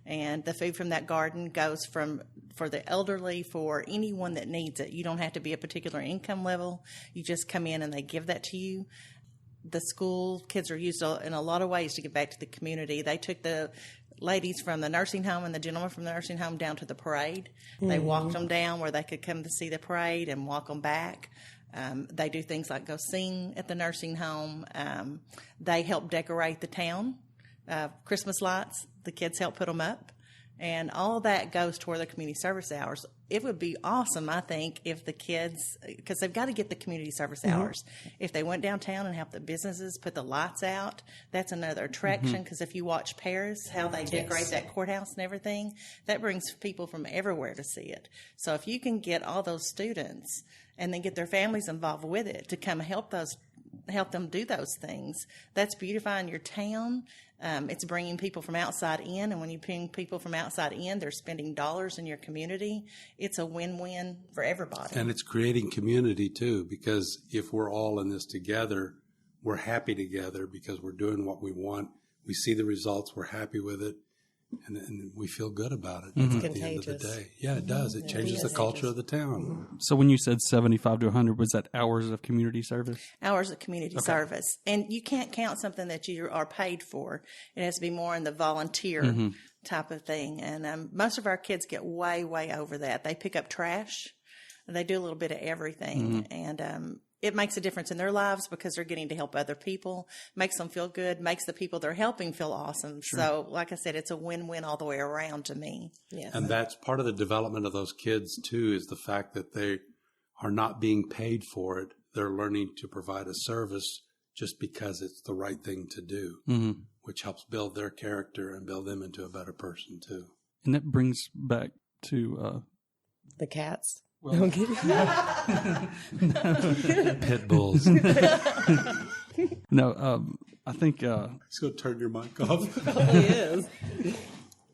and the food from that garden goes for the elderly, for anyone that needs it. You don't have to be a particular income level. You just come in and they give that to you. The school kids are used in a lot of ways to give back to the community. They took the ladies from the nursing home and the gentlemen from the nursing home down to the parade. They walked them down where they could come to see the parade and walk them back. They do things like go sing at the nursing home. They help decorate the town. Christmas lights, the kids help put them up. And all that goes toward the community service hours. It would be awesome, I think, if the kids, because they've got to get the community service hours. If they went downtown and helped the businesses put the lights out, that's another attraction. Because if you watch Paris, how they decorate that courthouse and everything, that brings people from everywhere to see it. So if you can get all those students and then get their families involved with it to come help them do those things, that's beautifying your town. It's bringing people from outside in, and when you bring people from outside in, they're spending dollars in your community. It's a win-win for everybody. And it's creating community too, because if we're all in this together, we're happy together because we're doing what we want. We see the results, we're happy with it, and we feel good about it at the end of the day. Yeah, it does. It changes the culture of the town. So when you said 75 to 100, was that hours of community service? Hours of community service. And you can't count something that you are paid for. It has to be more in the volunteer type of thing. And most of our kids get way, way over that. They pick up trash. They do a little bit of everything. And it makes a difference in their lives because they're getting to help other people, makes them feel good, makes the people they're helping feel awesome. Sure. So, like I said, it's a win-win all the way around to me. Yes. And that's part of the development of those kids, too, is the fact that they are not being paid for it. They're learning to provide a service just because it's the right thing to do, which helps build their character and build them into a better person, too. And that brings back to The cats. Well, Pit bulls. no, I think Let's go turn your mic off. Probably is.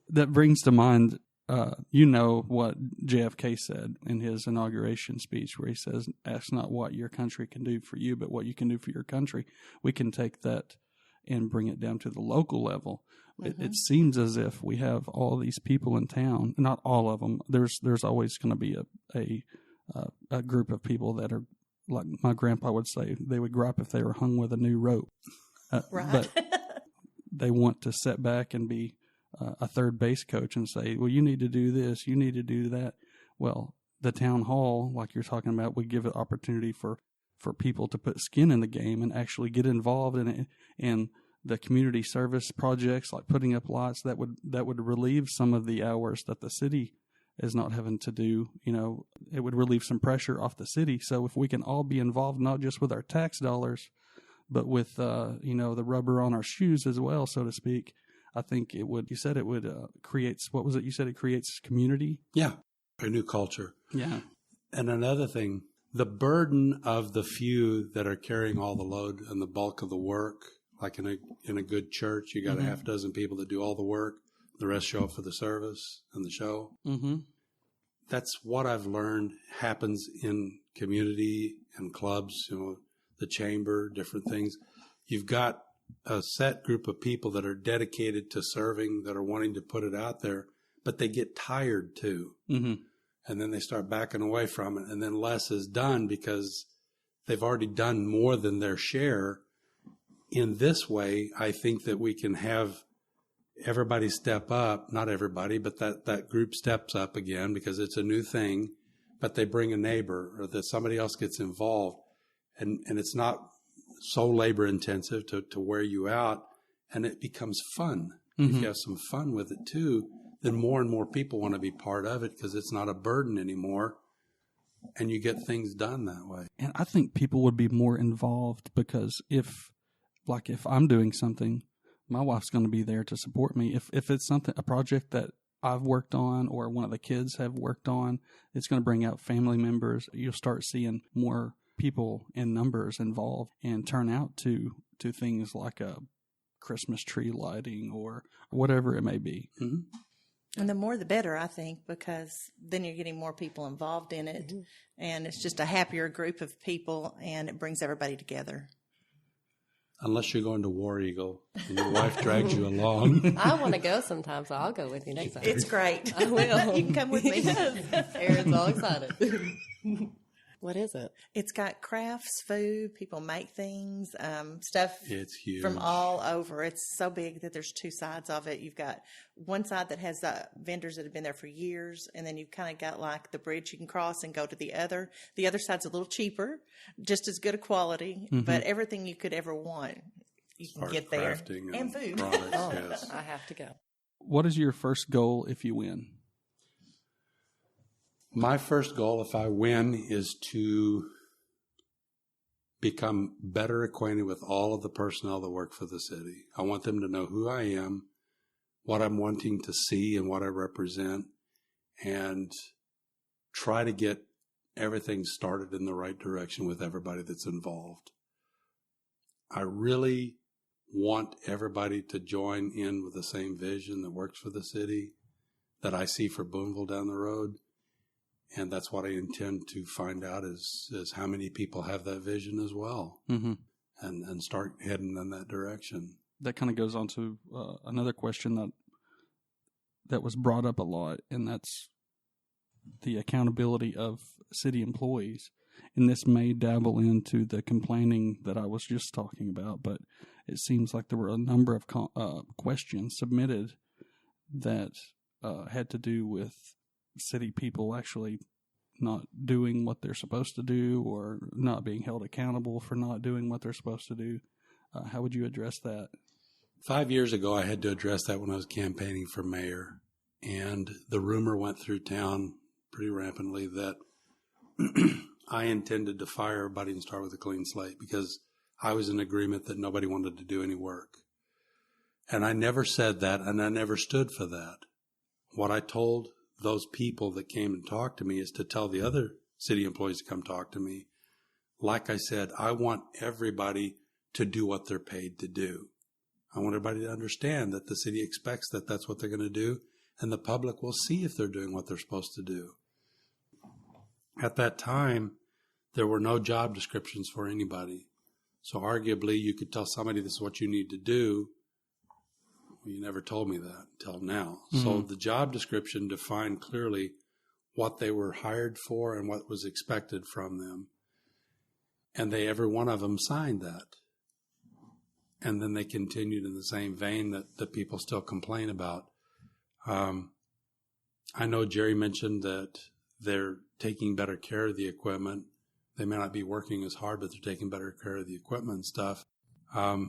that brings to mind, you know what JFK said in his inauguration speech, where he says, "Ask not what your country can do for you, but what you can do for your country." We can take that and bring it down to the local level. It seems as if we have all these people in town, not all of them. There's always going to be a group of people that are, like my grandpa would say, they would gripe if they were hung with a new rope. Right. But they want to sit back and be a third base coach and say, well, you need to do this, you need to do that. Well, the town hall, like you're talking about, would give an opportunity for people to put skin in the game and actually get involved in it. And the community service projects, like putting up lights, that would relieve some of the hours that the city is not having to do. You know, it would relieve some pressure off the city. So if we can all be involved, not just with our tax dollars, but with, the rubber on our shoes as well, so to speak, I think it would, you said it would creates, what was it? You said it creates community? Yeah, a new culture. Yeah. And another thing, the burden of the few that are carrying all the load and the bulk of the work, like in a good church, you got a half dozen people that do all the work. The rest show up for the service and the show. Mm-hmm. That's what I've learned happens in community and clubs, the chamber, different things. You've got a set group of people that are dedicated to serving, that are wanting to put it out there, but they get tired too. Mm-hmm. And then they start backing away from it, and then less is done because they've already done more than their share. In this way, I think that we can have everybody step up, not everybody, but that group steps up again because it's a new thing, but they bring a neighbor or that somebody else gets involved. And it's not so labor intensive to wear you out, and it becomes fun. Mm-hmm. If you have some fun with it too, then more and more people want to be part of it because it's not a burden anymore, and you get things done that way. And I think people would be more involved because if I'm doing something, my wife's going to be there to support me. If it's a project that I've worked on or one of the kids have worked on, it's going to bring out family members. You'll start seeing more people in numbers involved and turn out to things like a Christmas tree lighting or whatever it may be. Mm-hmm. And the more the better, I think, because then you're getting more people involved in it, and it's just a happier group of people, and it brings everybody together. Unless you're going to War Eagle and your wife drags you along. I want to go sometime, so I'll go with you next time. It's great. I will. You can come with me. Aaron's all excited. What is it? It's got crafts, food, people make things, stuff it's huge. From all over. It's so big that there's two sides of it. You've got one side that has vendors that have been there for years, and then you've kind of got like the bridge you can cross and go to the other. The other side's a little cheaper, just as good a quality, but everything you could ever want, you can get there. And food. Products, yes. I have to go. What is your first goal if you win? My first goal, if I win, is to become better acquainted with all of the personnel that work for the city. I want them to know who I am, what I'm wanting to see and what I represent, and try to get everything started in the right direction with everybody that's involved. I really want everybody to join in with the same vision that works for the city that I see for Booneville down the road. And that's what I intend to find out is how many people have that vision as well, and start heading in that direction. That kind of goes on to another question that was brought up a lot, and that's the accountability of city employees. And this may dabble into the complaining that I was just talking about, but it seems like there were a number of questions submitted that had to do with city people actually not doing what they're supposed to do or not being held accountable for not doing what they're supposed to do. How would you address that? 5 years ago, I had to address that when I was campaigning for mayor. And the rumor went through town pretty rampantly that I intended to fire everybody and start with a clean slate because I was in agreement that nobody wanted to do any work. And I never said that, and I never stood for that. What I told those people that came and talked to me is to tell the other city employees to come talk to me. Like I said, I want everybody to do what they're paid to do. I want everybody to understand that the city expects that that's what they're going to do, and the public will see if they're doing what they're supposed to do. At that time, there were no job descriptions for anybody. So arguably, you could tell somebody this is what you need to do. Well, you never told me that until now. Mm-hmm. So the job description defined clearly what they were hired for and what was expected from them. And every one of them signed that. And then they continued in the same vein that people still complain about. I know Jerry mentioned that they're taking better care of the equipment. They may not be working as hard, but they're taking better care of the equipment and stuff. I've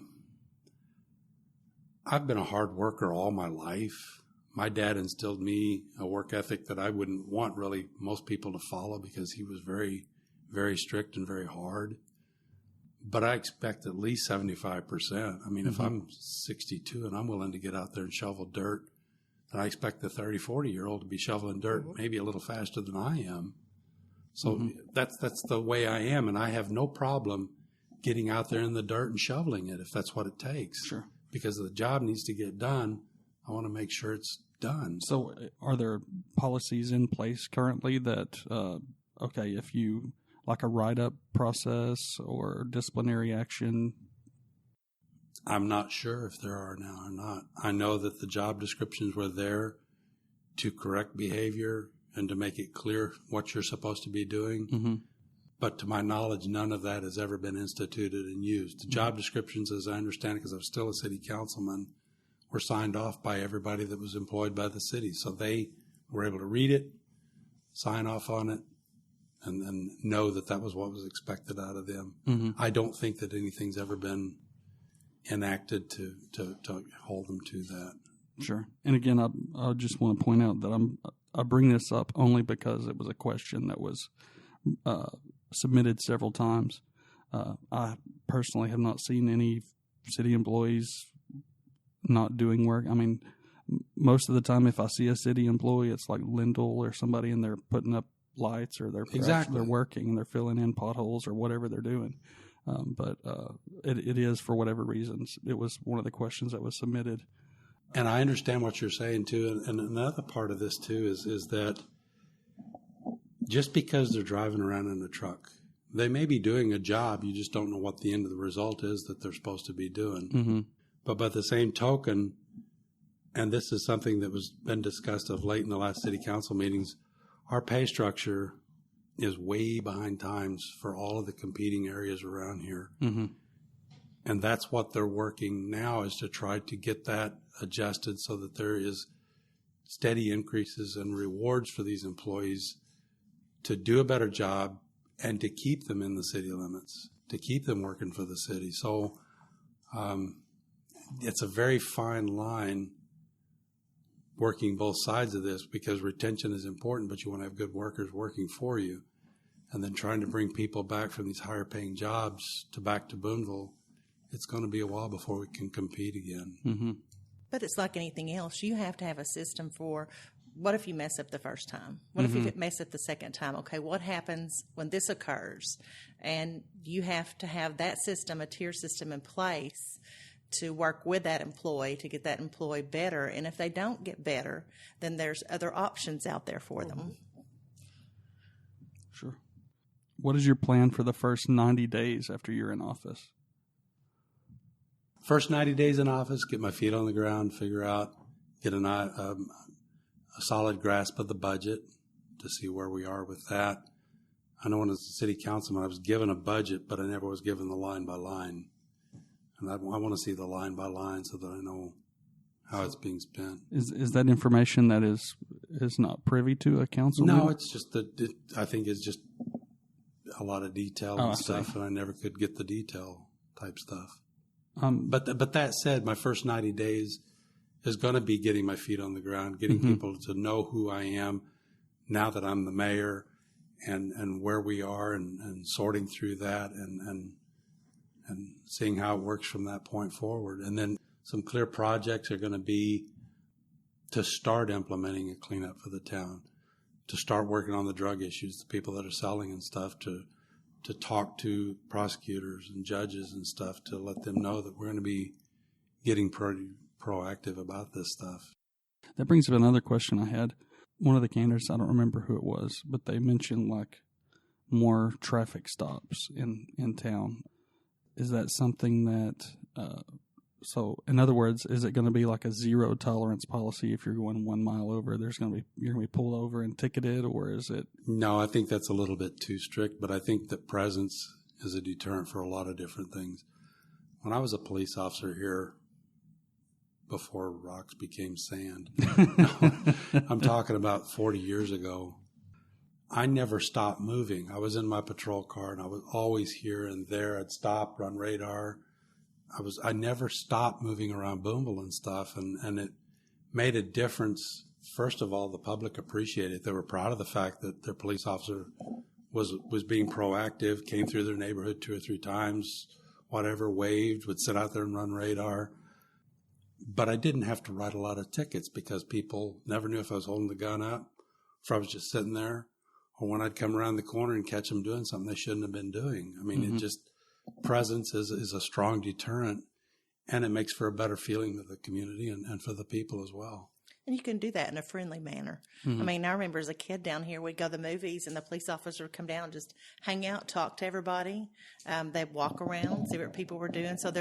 been a hard worker all my life. My dad instilled me a work ethic that I wouldn't want really most people to follow because he was very, very strict and very hard. But I expect at least 75%. I mean, if I'm 62 and I'm willing to get out there and shovel dirt, then I expect the 30, 40-year-old to be shoveling dirt maybe a little faster than I am. So that's the way I am, and I have no problem getting out there in the dirt and shoveling it if that's what it takes. Sure. Because the job needs to get done. I want to make sure it's done. So are there policies in place currently that, if you, like a write-up process or disciplinary action? I'm not sure if there are now or not. I know that the job descriptions were there to correct behavior and to make it clear what you're supposed to be doing. Mm-hmm. But to my knowledge, none of that has ever been instituted and used. The job descriptions, as I understand it, because I'm still a city councilman, were signed off by everybody that was employed by the city. So they were able to read it, sign off on it, and know that that was what was expected out of them. Mm-hmm. I don't think that anything's ever been enacted to hold them to that. Sure. And again, I just want to point out that I bring this up only because it was a question that was submitted several times. I personally have not seen any city employees not doing work. I mean, most of the time, if I see a city employee, it's like Lindell or somebody, and they're putting up lights or they're working and they're filling in potholes or whatever they're doing. But it is for whatever reasons. It was one of the questions that was submitted. And I understand what you're saying, too. And another part of this, too, is that just because they're driving around in a truck, they may be doing a job. You just don't know what the end of the result is that they're supposed to be doing. Mm-hmm. But by the same token, and this is something that was been discussed of late in the last city council meetings, our pay structure is way behind times for all of the competing areas around here. Mm-hmm. And that's what they're working now, is to try to get that adjusted so that there is steady increases and rewards for these employees to do a better job and to keep them in the city limits, to keep them working for the city. So it's a very fine line working both sides of this, because retention is important, but you want to have good workers working for you. And then trying to bring people back from these higher paying jobs back to Booneville, it's going to be a while before we can compete again. Mm-hmm. But it's like anything else. You have to have a system for, what if you mess up the first time? What if you mess up the second time? Okay, what happens when this occurs? And you have to have that system, a tier system in place to work with that employee to get that employee better. And if they don't get better, then there's other options out there for them. Sure. What is your plan for the first 90 days after you're in office? First 90 days in office, get my feet on the ground, get a solid grasp of the budget to see where we are with that. I know when I was a city councilman, I was given a budget, but I never was given the line by line. And I want to see the line by line so that I know how it's being spent. Is that information that is not privy to a councilman? No, it's just that I think it's just a lot of detail and stuff, and I never could get the detail type stuff. But that said, my first 90 days is going to be getting my feet on the ground, getting people to know who I am now that I'm the mayor, and where we are, and sorting through that, and seeing how it works from that point forward. And then some clear projects are going to be to start implementing a cleanup for the town, to start working on the drug issues, the people that are selling and stuff, to talk to prosecutors and judges and stuff, to let them know that we're going to be getting pretty proactive about this stuff. That brings up another question I had. One of the candidates, I don't remember who it was, but they mentioned like more traffic stops in town. Is that something that, so in other words, is it going to be like a zero tolerance policy if you're going 1 mile over, you're going to be pulled over and ticketed, or is it? No, I think that's a little bit too strict, but I think that presence is a deterrent for a lot of different things. When I was a police officer here, before rocks became sand, I'm talking about 40 years ago, I never stopped moving. I was in my patrol car and I was always here and there. I'd stop, run radar. I never stopped moving around Booneville and stuff, and it made a difference. First of all, the public appreciated it. They were proud of the fact that their police officer was being proactive, came through their neighborhood 2 or 3 times, whatever, waved, would sit out there and run radar. But I didn't have to write a lot of tickets because people never knew if I was holding the gun up, if I was just sitting there, or when I'd come around the corner and catch them doing something they shouldn't have been doing. I mean, it just, presence is a strong deterrent, and it makes for a better feeling to the community and for the people as well. And you can do that in a friendly manner. I mean, I remember as a kid down here, we'd go to the movies and the police officer would come down and just hang out, talk to everybody. They'd walk around, see what people were doing. So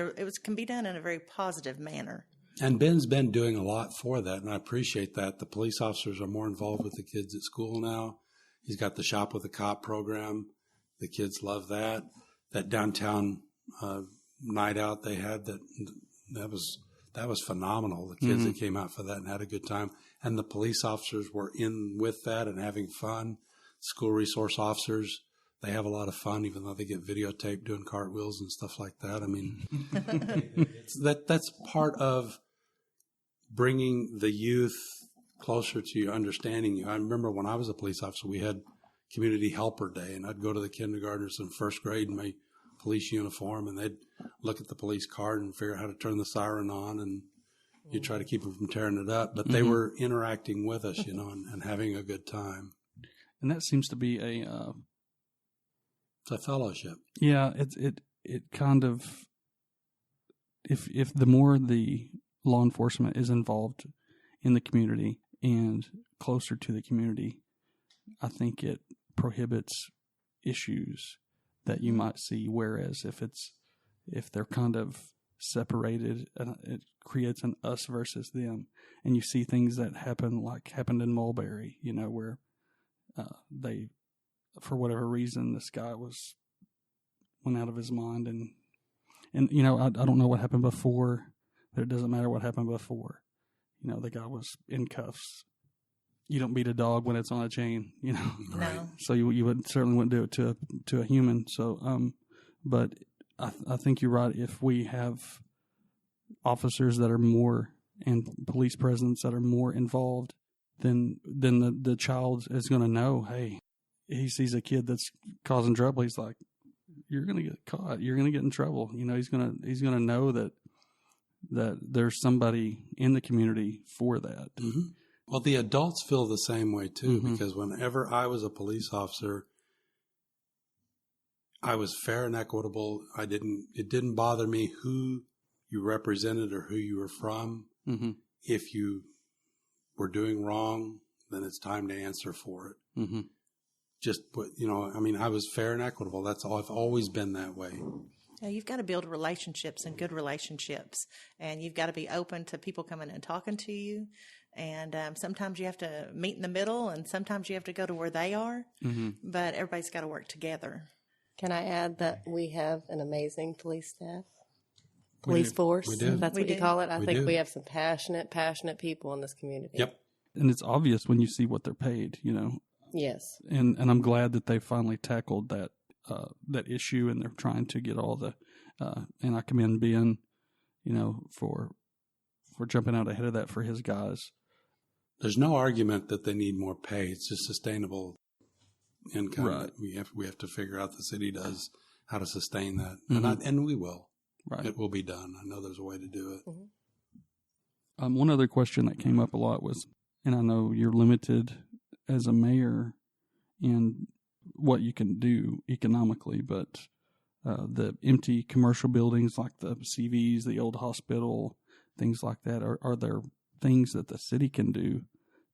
can be done in a very positive manner. And Ben's been doing a lot for that, and I appreciate that. The police officers are more involved with the kids at school now. He's got the Shop with a Cop program. The kids love that. That downtown night out they had, that was phenomenal. The kids that came out for that and had a good time. And the police officers were in with that and having fun. School resource officers, they have a lot of fun, even though they get videotaped doing cartwheels and stuff like that. I mean, that's part of bringing the youth closer to you, understanding you. I remember when I was a police officer, we had Community Helper Day, and I'd go to the kindergartners in first grade in my police uniform, and they'd look at the police card and figure out how to turn the siren on, and you try to keep them from tearing it up. But they were interacting with us, and having a good time. And that seems to be it's a fellowship. Yeah, it kind of, if the more the law enforcement is involved in the community and closer to the community, I think it prohibits issues that you might see. Whereas if they're kind of separated, it creates an us versus them, and you see things that happened in Mulberry, where they, for whatever reason, this guy went out of his mind, and I don't know what happened before. It doesn't matter what happened before. The guy was in cuffs. You don't beat a dog when it's on a chain, Right. No. So you certainly wouldn't do it to a human. So, but I think you're right. If we have officers that are more, and police presence that are more involved, then the child is going to know, hey, he sees a kid that's causing trouble. He's like, you're going to get caught. You're going to get in trouble. He's going to know that there's somebody in the community for that. Mm-hmm. Well, the adults feel the same way too, because whenever I was a police officer, I was fair and equitable. It didn't bother me who you represented or who you were from. Mm-hmm. If you were doing wrong, then it's time to answer for it. Mm-hmm. I was fair and equitable. That's all. I've always been that way. You've got to build relationships and good relationships, and you've got to be open to people coming and talking to you. And sometimes you have to meet in the middle, and sometimes you have to go to where they are. Mm-hmm. But everybody's got to work together. Can I add that we have an amazing police staff? Police force, we do. That's We what you do. call it. I We think do. we have some passionate people in this community. Yep. And it's obvious when you see what they're paid, Yes. And I'm glad that they finally tackled that issue, and they're trying to get all the and I commend Ben, for jumping out ahead of that for his guys. There's no argument that they need more pay. It's just sustainable income. Right. That we have to figure out, the city does, how to sustain that. Mm-hmm. And we will. Right. It will be done. I know there's a way to do it. One other question that came up a lot was, and I know you're limited as a mayor in what you can do economically, but the empty commercial buildings like the CVs, the old hospital, things like that, are there things that the city can do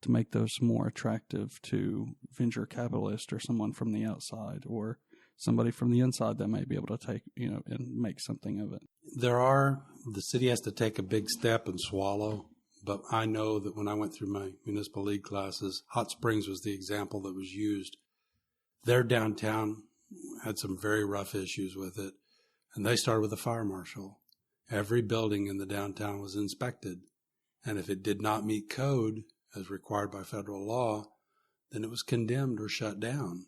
to make those more attractive to venture capitalists or someone from the outside or somebody from the inside that may be able to take, and make something of it? The city has to take a big step and swallow, but I know that when I went through my municipal league classes, Hot Springs was the example that was used. Their downtown had some very rough issues with it, and they started with a fire marshal. Every building in the downtown was inspected, and if it did not meet code as required by federal law, then it was condemned or shut down,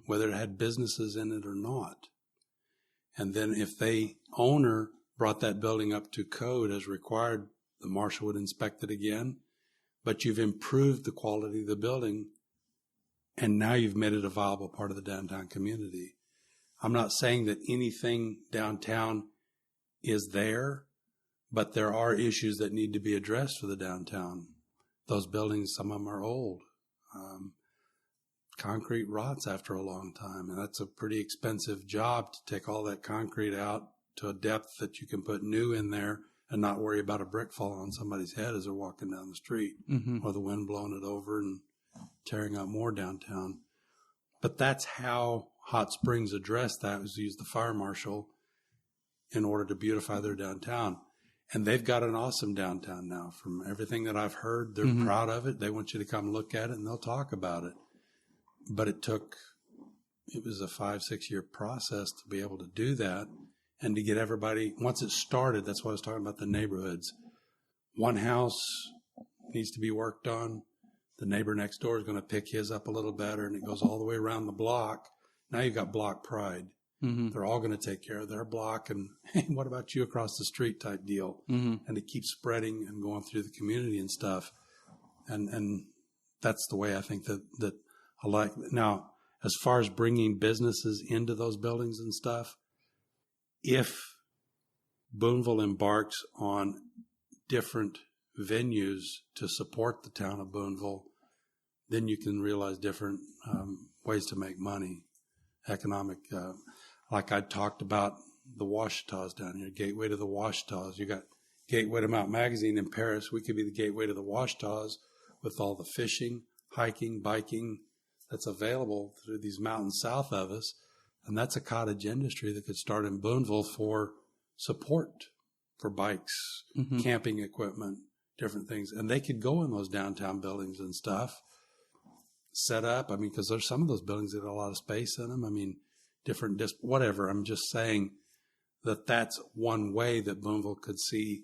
whether it had businesses in it or not. And then if the owner brought that building up to code as required, the marshal would inspect it again. But you've improved the quality of the building, and now you've made it a viable part of the downtown community. I'm not saying that anything downtown is there, but there are issues that need to be addressed for the downtown. Those buildings, some of them are old. Concrete rots after a long time, and that's a pretty expensive job to take all that concrete out to a depth that you can put new in there and not worry about a brick falling on somebody's head as they're walking down the street, or the wind blowing it over and tearing up more downtown. But that's how Hot Springs addressed that, was to use the fire marshal in order to beautify their downtown. And they've got an awesome downtown now. From everything that I've heard, they're proud of it. They want you to come look at it, and they'll talk about it. But it was a 5-6 year process to be able to do that and to get everybody, once it started, that's why I was talking about the neighborhoods. One house needs to be worked on. The neighbor next door is going to pick his up a little better, and it goes all the way around the block. Now you've got block pride. They're all going to take care of their block, and hey, what about you across the street type deal? And it keeps spreading and going through the community and stuff. And that's the way I think that I like. Now, as far as bringing businesses into those buildings and stuff, if Booneville embarks on different venues to support the town of Booneville, then you can realize different ways to make money, economic. Like I talked about the Washitas down here, gateway to the Washitas. You got gateway to Mount Magazine in Paris. We could be the gateway to the Washitas with all the fishing, hiking, biking that's available through these mountains south of us. And that's a cottage industry that could start in Booneville for support for bikes, camping equipment, different things. And they could go in those downtown buildings and stuff, set up. Because there's some of those buildings that have a lot of space in them. Different, whatever. I'm just saying that that's one way that Booneville could see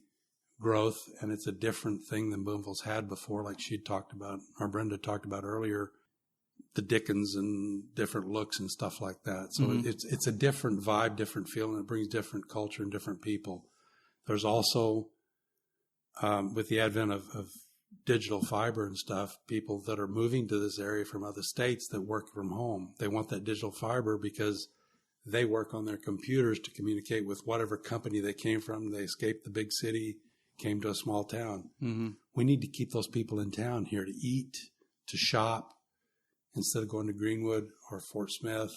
growth. And it's a different thing than Booneville's had before, like she talked about, or Brenda talked about earlier, the Dickens and different looks and stuff like that. So it's a different vibe, different feeling. It brings different culture and different people. There's also, with the advent of digital fiber and stuff, people that are moving to this area from other states that work from home. They want that digital fiber because they work on their computers to communicate with whatever company they came from. They escaped the big city, came to a small town. We need to keep those people in town here to eat, to shop, instead of going to Greenwood or Fort Smith.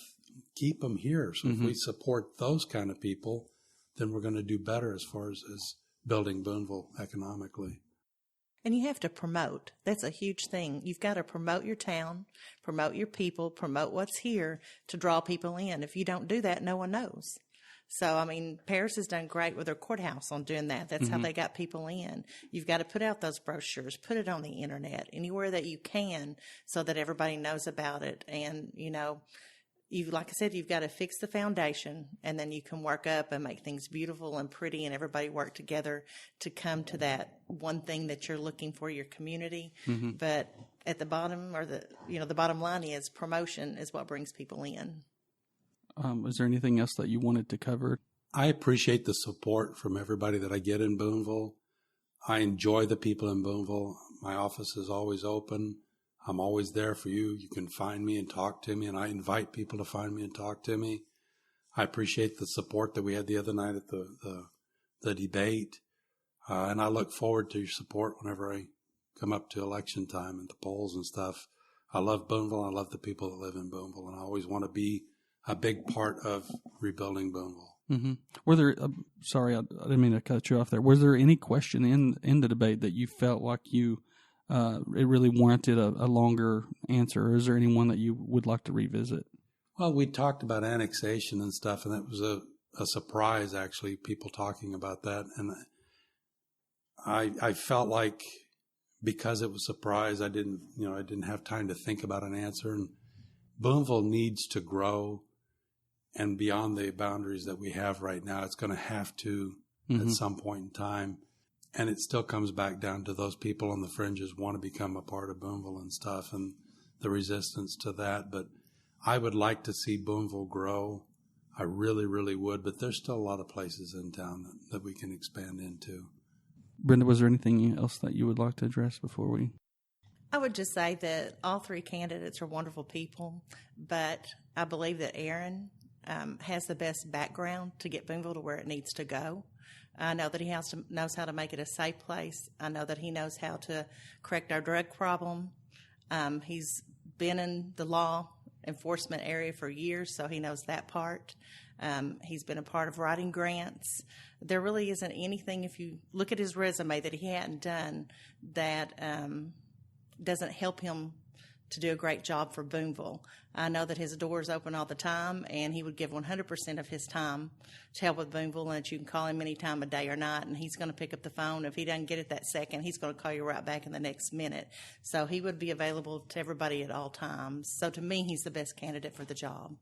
Keep them here. So if we support those kind of people, then we're going to do better as far as building Booneville economically. And you have to promote. That's a huge thing. You've got to promote your town, promote your people, promote what's here to draw people in. If you don't do that, no one knows. So, Paris has done great with their courthouse on doing that. That's how they got people in. You've got to put out those brochures, put it on the internet, anywhere that you can, so that everybody knows about it. And, like I said, you've got to fix the foundation, and then you can work up and make things beautiful and pretty, and everybody work together to come to that one thing that you're looking for, your community. But at the bottom, or the bottom line is promotion is what brings people in. Is there anything else that you wanted to cover? I appreciate the support from everybody that I get in Booneville. I enjoy the people in Booneville. My office is always open. I'm always there for you. You can find me and talk to me, and I invite people to find me and talk to me. I appreciate the support that we had the other night at the debate. And I look forward to your support whenever I come up to election time at the polls and stuff. I love Booneville. I love the people that live in Booneville, and I always want to be a big part of rebuilding Booneville. Mm-hmm. Were there? Sorry, I didn't mean to cut you off there. Was there any question in the debate that you felt like it really warranted a longer answer, or is there any one that you would like to revisit? Well, we talked about annexation and stuff, and that was a surprise, actually, people talking about that. And I felt like because it was a surprise, I didn't have time to think about an answer. And Booneville needs to grow, and beyond the boundaries that we have right now, it's going to have to at some point in time. And it still comes back down to those people on the fringes want to become a part of Booneville and stuff, and the resistance to that. But I would like to see Booneville grow. I really, really would. But there's still a lot of places in town that we can expand into. Brenda, was there anything else that you would like to address before we? I would just say that all three candidates are wonderful people, but I believe that Aaron has the best background to get Booneville to where it needs to go. I know that he knows how to make it a safe place. I know that he knows how to correct our drug problem. He's been in the law enforcement area for years, so he knows that part. He's been a part of writing grants. There really isn't anything, if you look at his resume, that he hadn't done that doesn't help him to do a great job for Booneville. I know that his door is open all the time, and he would give 100% of his time to help with Booneville, and that you can call him any time of day or night, and he's going to pick up the phone. If he doesn't get it that second, he's going to call you right back in the next minute. So he would be available to everybody at all times. So to me, he's the best candidate for the job.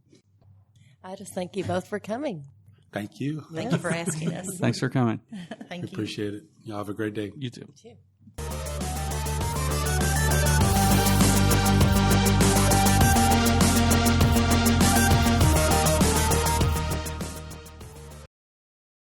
I just thank you both for coming. Thank you. Thank you for asking us. Thanks for coming. Thank you. Appreciate it. Y'all have a great day. You too. You too.